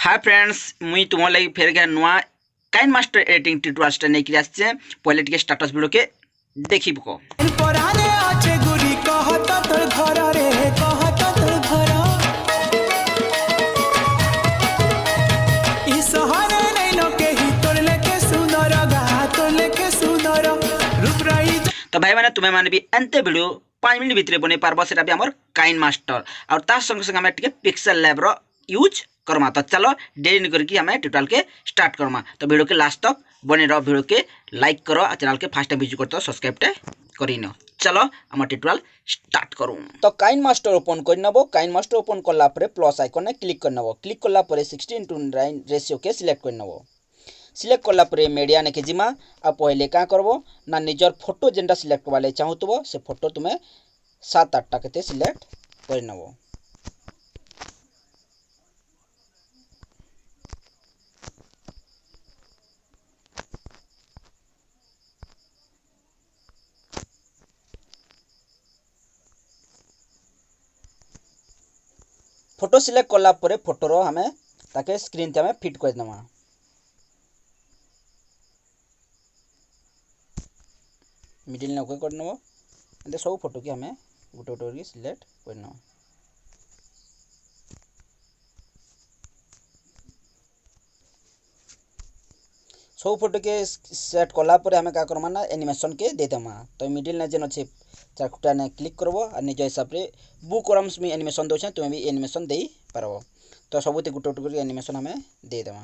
Hi friends मुई तुम लगी फेर गया नुआ काइन मास्टर एडिटिंग ट्यूटोरियल टा नहीं आसे पहले टिके स्टेटस वीडियो के देखी पको तो भाई मैंने तुम्हें माने भी एंते वीडियो 5 मिनट भितर बने पारबो सेटा भी हमर काइन मास्टर और ता संग संग हम टिके पिक्सेल लैब रो यूज करमा। तो चलो देरी नहीं करके हमें ट्यूटोरियल के स्टार्ट करमा। तो वीडियो के लास्ट तक बने रहो, वीडियो के लाइक करो और चैनल के फर्स्ट टाइम विजिट करते हो सब्सक्राइब टे करी न। चलो हम ट्यूटोरियल स्टार्ट करूँ। तो काइन मास्टर ओपन कर नबो। काइन मास्टर ओपन करला परे प्लस आइकन क्लिक कर नबो। क्लिक करला परे 16:9 रेशियो के सिलेक्ट कर नबो। सिलेक्ट करला परे मीडिया ने के जिमा आ पहले का करबो ना निजर फोटो जेंडा सिलेक्ट वाले चाहतबो से फोटो तुम्हें 7-8 टा केते सिलेक्ट कर नबो। फोटो सिलेक्ट करला परे फोटो रो हमें ताके स्क्रीन ते हमें फिट कर देमा। मिडिल ने ओके कर नबो। एते सब फोटो के हमें गोटे गोटे करके सिलेक्ट कर नबो। सब फोटो के सेट करला परे हमें का करमा ना एनिमेशन के दे देमा। तो मिडिल ने जेन अछि चारकुटा ने क्लिक करबो और निज हिसाब रे बुक रम्स में एनिमेशन दोछ तुम भी एनिमेशन दे पारबो। तो सबुते गुटे गुटे करके एनिमेशन हमें दे देमा।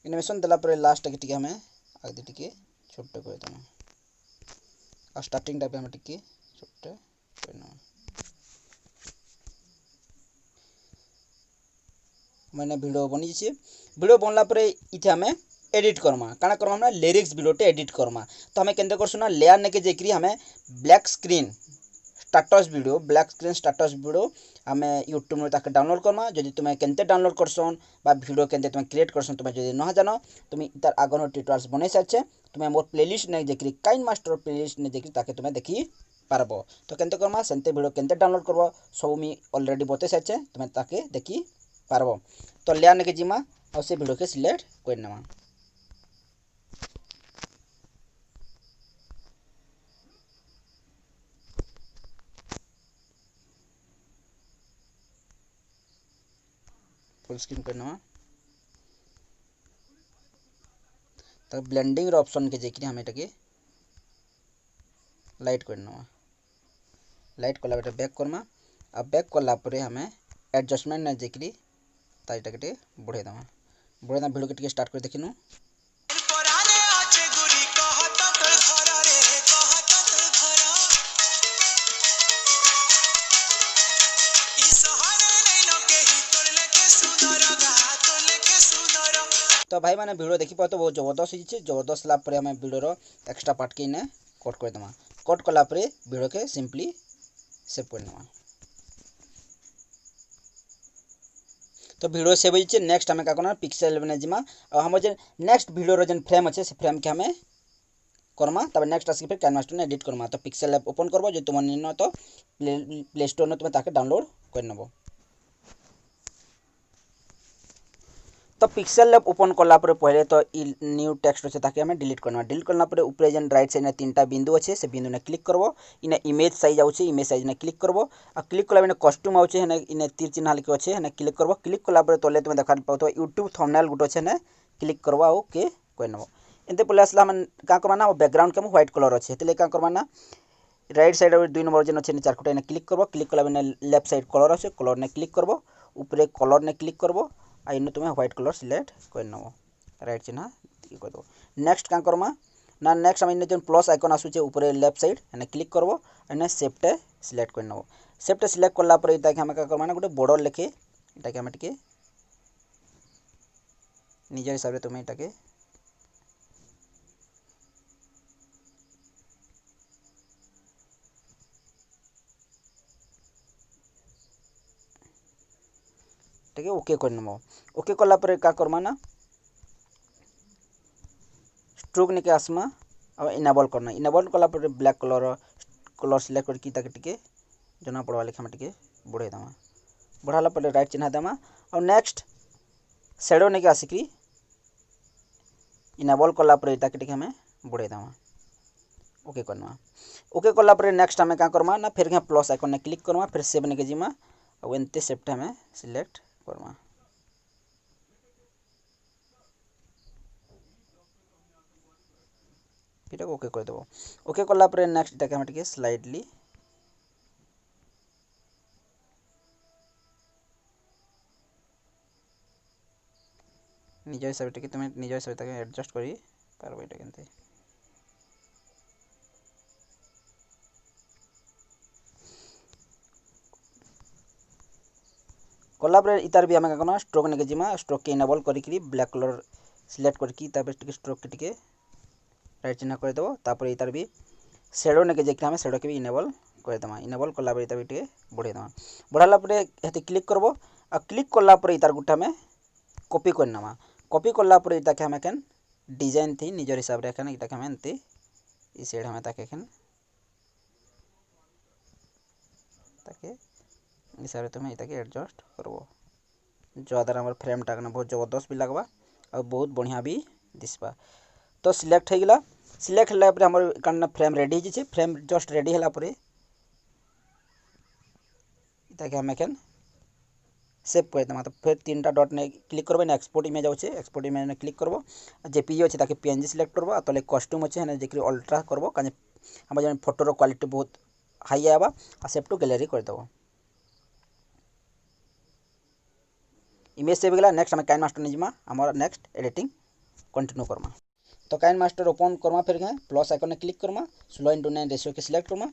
एनिमेशन देला परे लास्ट के टिके हमें आगे टिके छोटे कर देमा और स्टार्टिंग टाइप हमें टिके छोटे करना। मैंने वीडियो बनी छे। वीडियो बनला परे इथे हमें एडिट करमा। काना करमा ना लिरिक्स वीडियो टे एडिट करमा। तो हमें केंते करसु ना लेयर ने के जेकरी हमें ब्लैक स्क्रीन स्टेटस वीडियो हमें यूट्यूब में ताके डाउनलोड करमा। जदि तुम्हें केंते डाउनलोड करसन बा वीडियो केंते तुम्हें क्रिएट करसन तुम्हें जदि न जानो तुम्हें इतार आगनो ट्यूटोरियल्स बनै सारछे तुम्हें मोर प्लेलिस्ट ने जेकरी काइन मास्टर प्लेलिस्ट ने जेकरी ताके तुम्हें देखि पारबो। तो केंते करमा सेंते वीडियो केंते डाउनलोड करबो सब मी ऑलरेडी बते सारछे तुम्हें ताके देखि पारबो। तो लेयर ने के जिमा और से वीडियो के सिलेक्ट कर नेमा। फुल स्क्रीन करना। तो ब्लेंडिंग रो ऑप्शन के जेकरी हमें टके लाइट करना। लाइट कला बेटा बैक करमा। अब बैक कला परे हमें एडजस्टमेंट ने जेकरी ताई टके बढ़े दमा। बढ़े ना वीडियो के टके स्टार्ट कर देखिनु। तो भाई मैंने वीडियो देखी पाते बहुत जबरदस्त होइछे। जबरदस्त लाभ पर हमें वीडियो रो एक्स्ट्रा पार्ट के ने कट कर देमा। कट कला पर वीडियो के सिंपली सेव कर देमा। तो वीडियो सेव होइछे। नेक्स्ट हमें का करना पिक्सेल बने जिमा और हम जे नेक्स्ट वीडियो रो जन फ्रेम अछि से फ्रेम के हमें करमा। तब नेक्स्ट आसी फिर कैनवास ने एडिट करमा। तो पिक्सेल ऐप ओपन करबो जे तुम न तो प्ले स्टोर ने तुम ताके डाउनलोड कर नबो। तो पिक्सेल लैब ओपन करला परे पहले तो न्यू टेक्स्ट अच्छे ताकि हमें डिलीट करना। डिलीट करना परे ऊपर जेन राइट साइड ने 3टा बिंदु अच्छे से बिंदु ने क्लिक करबो। इने इमेज साइज आउछे इमेज साइज ने क्लिक करबो और क्लिक कला बिना कस्टम आउछे हने इने तीर चिन्ह लिखे अच्छे हने क्लिक करबो। क्लिक कला परे तले तुम देखा पातो यूट्यूब थंबनेल गुटो छे ने क्लिक करबो ओके कर नबो। एते पले असला हम का करबा ना बैकग्राउंड के व्हाइट कलर अच्छे तले का करबा ना राइट साइड 2 नंबर जेन अच्छे चारकुटा ने क्लिक करबो। क्लिक कला बिना लेफ्ट साइड कलर अच्छे कलर ने क्लिक करबो। ऊपर कलर ने क्लिक करबो आ इन तुम्हें व्हाइट कलर सिलेक्ट कर नबो। राइट चिन्ह कर दो। नेक्स्ट का करमा ना नेक्स्ट हम इन प्लस आइकन आसुचे ऊपर लेफ्ट साइड एने क्लिक करबो एने सेफ्टे सिलेक्ट कर नबो। सेफ्टे सिलेक्ट करला पर इटा के हम का करमा ना गोटे बॉर्डर लेके इटा के हम टिके निज हिसाब रे तुम्हें इटा के ठीक है ओके कर नबो। ओके कला पर का करमा ना स्ट्रोक ने के आसमा अब इनेबल करना। इनेबल कला पर ब्लैक कलर कलर सिलेक्ट करके ताके टिके जना पड़वा लेखे हम टिके बढ़ाई देमा बढ़ाला पड़े राइट चिन्ह देमा और नेक्स्ट शैडो ने के आसिक इनेबल कला पर ताके टिके हमें बढ़ाई देमा ओके करना ओके कला पर नेक्स्ट हमें क्या करमा ना फिर प्लस आइकन ने क्लिक करमा फिर सेव ने के जिमा और एनते सेप्ट हमें सिलेक्ट करमा फिर ओके कर देबो ओके कला पर नेक्स्ट ताके हम टिके स्लाइडली निज हिसाब टिके तुम निज हिसाब ताके एडजस्ट करी पारबो एटा केनते कला पर इतार भी हमें का स्ट्रोक ने के जिमा स्ट्रोक के इनेबल करी ब्लैक कलर सिलेक्ट करके तापर टिके स्ट्रोक के टिके राइट चिन्ह कर देबो तापर इतार भी शैडो ने के जेके हमें शैडो के भी इनेबल कर देमा इनेबल कला पर इतार भी टिके बढ़ाई देमा बढ़ाला पर हेते क्लिक करबो आ क्लिक कला पर इतार गुटा हमें कॉपी करनमा कॉपी कला पर इता के हमें केन डिजाइन थी निजर हिसाब रे केन इता के हमें एंते ई साइड हमें ताके केन ताके ई साइड तुम इता के एडजस्ट करबो जो द्वारा हमर फ्रेम टाकना बहुत जबरदस्त भी लगवा और बहुत बढ़िया भी दिसबा तो सिलेक्ट हो गला सिलेक्ट होला पर हमर कन फ्रेम रेडी जे छे फ्रेम जस्ट रेडी होला पर इता के हमें केन सेव कर देमा तो फिर तीनटा डॉट ने क्लिक करबो ना एक्सपोर्ट इमेज आउचे एक्सपोर्ट इमेज ने क्लिक करबो जेपीजी अछि ताके पीएनजी सिलेक्ट करबो तले कॉस्ट्यूम अछि ने जेकि अल्ट्रा करबो काजे हम जन फोटो रो क्वालिटी बहुत हाई आबा आ सेव टू गैलरी कर देबो इमेज सेव गेला नेक्स्ट हम काइन मास्टर ने जिमा हमर नेक्स्ट एडिटिंग कंटिन्यू करमा तो काइन मास्टर ओपन करमा फिर प्लस आइकन ने क्लिक करमा 16:9 रेशियो के सिलेक्ट करमा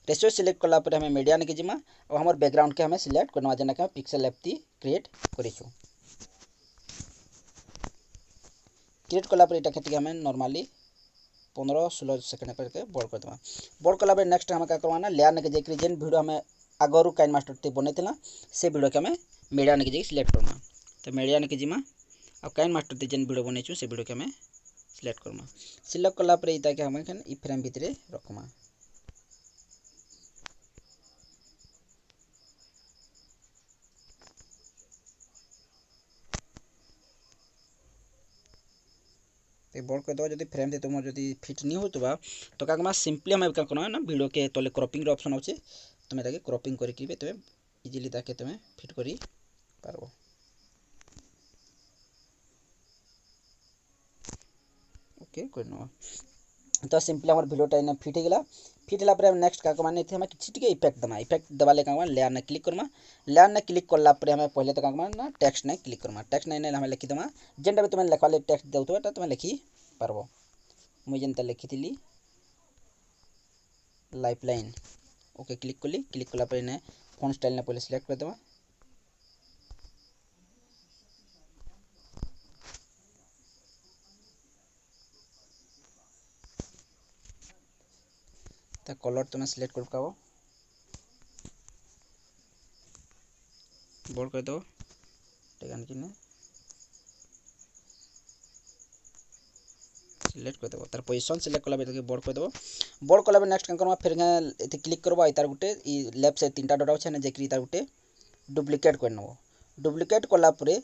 रेशियो सिलेक्ट कला पर हमें मीडिया ने के जिमा और हमर बैकग्राउंड के हमें सिलेक्ट करना जना के पिक्सेल एप्ती क्रिएट करिछु क्रिएट कला पर एटा के हमें नॉर्मली 15-16 सेकंड करके बोर्ड कर देबा बोर्ड कला पर नेक्स्ट हम का करवाना लेयर ने के जेकरी जेन वीडियो हमें आगरु काइन मास्टर ते बनेतला से वीडियो के हमें मीडिया ने के सिलेक्ट करना तो मीडिया ने के जिमा और काइन मास्टर ते जेन वीडियो बनेछु से वीडियो के हमें सिलेक्ट करमा सिलेक्ट कला पर इता के हमें ई फ्रेम भितरे रखमा ते बोर्ड कर दो जदी फ्रेम दे तुम जदी फिट नहीं होतबा तो का सिंपली हमें का करना ना वीडियो के तले क्रॉपिंग रो ऑप्शन होचे तुम ताके क्रॉपिंग करके भी तुम इजीली ताके तुम फिट करी पारबो ओके करनो तो सिंपली हमर वीडियो टाइम फिट गेला फिट होला पर नेक्स्ट का माने थे हम किछटिके इफेक्ट दमा इफेक्ट दबाले का लेयर ने क्लिक करमा लेयर ने क्लिक करला पर हमें पहले तो का ना टेक्स्ट ने क्लिक करमा टेक्स्ट ने हम लिखि दमा जेंटा भी तुम लिखवाले टेक्स्ट देउतो त तुम लिखि पारबो मु जेंता लिखिथिली लाइफलाइन ओके क्लिक कला पर ने फॉन्ट स्टाइल ने पहले सिलेक्ट कर दमा ता कलर तुम सिलेक्ट कर पाबो बोर्ड कर दो टेकन कि ने सिलेक्ट कर देबो तार पोजीशन सिलेक्ट कला बेटा के बोर्ड कर देबो बोर्ड कला नेक्स्ट का करबा फिर एते क्लिक करबा इतार गुटे ई लेफ्ट साइड तीनटा डॉट আছে ना जेकरी इतार गुटे डुप्लीकेट कर नबो डुप्लीकेट कला परे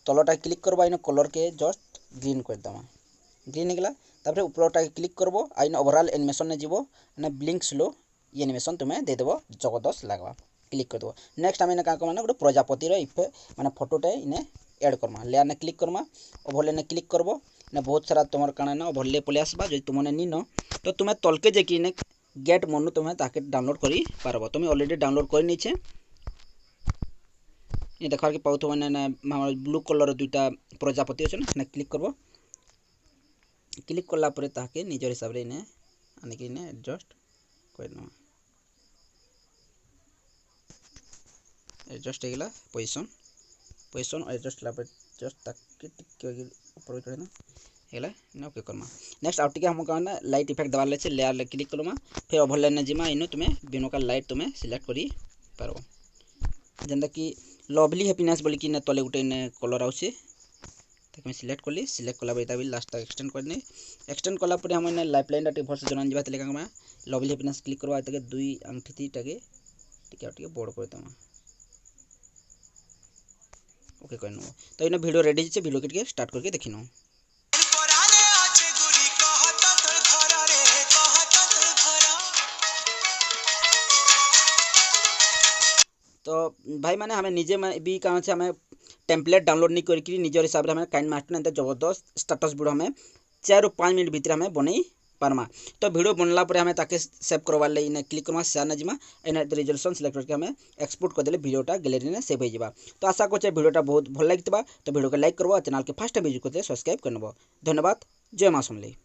तलटा क्लिक करबा इन कलर के जस्ट ग्रीन कर दमा ग्रीन गेला तापर ऊपरटा क्लिक करबो आइन ओवरऑल एनिमेशन ने जीवो ना ब्लिंक स्लो ये एनिमेशन तुम्हें दे देबो जबरदस्त लागबा क्लिक कर देबो नेक्स्ट हम का करना गोटे प्रजापति रो इफे माने फोटोटे इने ऐड करमा लेयर ने क्लिक करमा ओवरले ने क्लिक करबो ना बहुत सारा तुमर काना ना ओवरले पले आसबा जे तुमने नी न तो तुम्हें तलके जे कि ने गेट मोनू तुम्हें ताके डाउनलोड करी पारबो तुम्हें ऑलरेडी डाउनलोड कर नीचे ये देखार के पाउथ माने ब्लू कलर दुटा प्रजापति अछि ना क्लिक करबो क्लिक कला पर ताके निजर हिसाब रे ने आने के ने एडजस्ट करना एडजस्ट हेगला पोजीशन एडजस्ट ला पर जस्ट ताके टिके ऊपर करना हेला ना ओके करमा नेक्स्ट आउट के हम कहना लाइट इफेक्ट दबाले छे लेयर ले क्लिक करमा फिर ओवरले ने जिमा इनो तुम्हें बिनो का लाइट तुम्हें सिलेक्ट करी पारो जंदा कि लवली हैप्पीनेस बोली कि ने तले गुटे ने कलर आउछे ताकि मैं सिलेक्ट कली सिलेक्ट कला पर भी लास्ट एक्सटेंड करने एक्सटेंड कला पर हम लाइफ लाइन टे भलसे जन जावा तले का लवली हैप्पीनेस क्लिक करवा तके दुई अंगठी टाके टिके बड़ कर देमा ओके कर नो तो इन वीडियो रेडी छे वीडियो के स्टार्ट करके देखिनो। तो भाई मैंने हमें निजे में भी कहाँ से हमें टेम्पलेट डाउनलोड नहीं करके निजर हिसाब से हमें काइन मास्टर एंत जबरदस्त स्टेटस वीडियो हमें 4 ରୁ 5 मिनट भीतर हमें बनई पारमा। तो वीडियो बनला पर हमें ताके सेव करवार लगी इन्हें क्लिक करवा शेयर ना जिमा इन्हें रिजोल्यूशन सिलेक्ट करके हमें एक्सपोर्ट कर देले वीडियोटा गैलरी में सेव हो जावा। तो आशा करछे वीडियोटा बहुत भल लगितबा। तो वीडियो को लाइक करबो, चैनल के फर्स्ट विजिट करते सब्सक्राइब करनबो। धन्यवाद। जय मां समलेई।